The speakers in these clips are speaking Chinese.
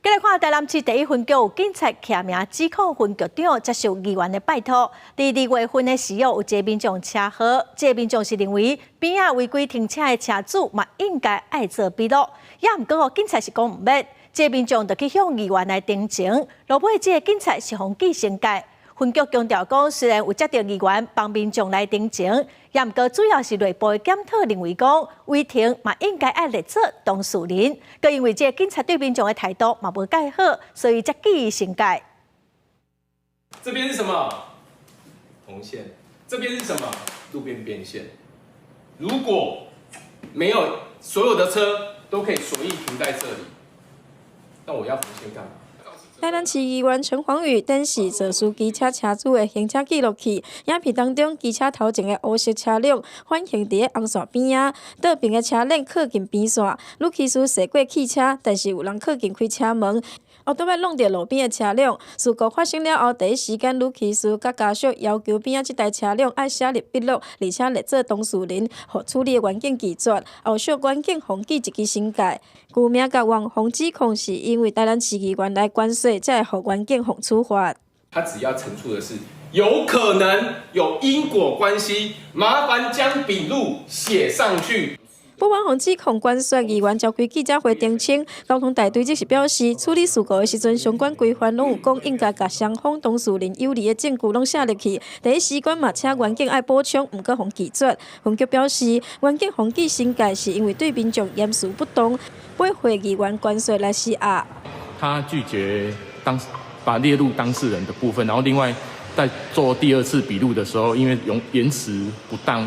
今日看台南市第一分局警察徛名指控分局长接受议员的拜托，伫2月份的时候有一个民众车祸，这个民众是认为边仔违规停车的车主嘛应该爱做笔录，也毋过警察是讲毋免，这个民众就去向议员来澄清，落尾这个警察是封记申诫。分局强调讲，虽然有接到议员帮民众来澄清，也毋过主要是内部的检讨认为讲，违停嘛应该爱列作当事人，佮因为这警察对民众的态度嘛无介好，所以才记伊申诫。这边是什么？红线。这边是什么？路边变线。如果没有所有的车都可以随意停在这里，那我要红线干嘛？台南市议员陈黄宇展示肇事机车车主的行车记录器，影片当中机车头前的乌色车辆反行伫个红线边啊，倒边的车辆靠近边线，女骑士驶过汽车，但是有人靠近开车门。后头摆弄到路边的车辆，事故发生了后，第一时间女骑士甲家属要求边仔这台车辆爱写入笔录，而且列做当事人，互处理的环境拒绝。后续环境封记一支申诫，旧名甲网红指控是因为台南市议员来关税，才会互环境封处罚。他只要陈述的是有可能有因果关系，麻烦将笔录写上去。不网红指控关税议员召开记者会澄清，交通大队即是表示，处理事故的时阵，相关规范拢有讲应该甲双方当事人有利的证据拢写入去。第一时间嘛，请环境爱补充，毋过互拒绝。分局表示，环境封记申诫是因为对民众严肃不当，会会议员关税来施压。他拒绝把列入当事人的部分，然后另外在做第二次笔录的时候，因为延迟不当，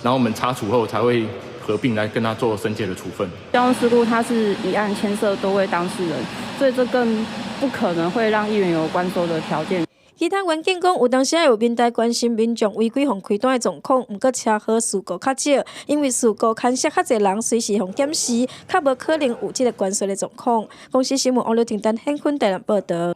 然后我们查处后才会合并来跟他做申诫的处分。交通事故它是一案牵涉多位当事人，所以这更不可能会让议员有关收的条件。其他员警讲，有当时也有面带关心民众违规互开单的状况，毋过车祸事故较少，因为事故牵涉较侪人随时互检视，较无可能有这个关系的状况。公司新闻王刘廷丹、hen坤台南报道。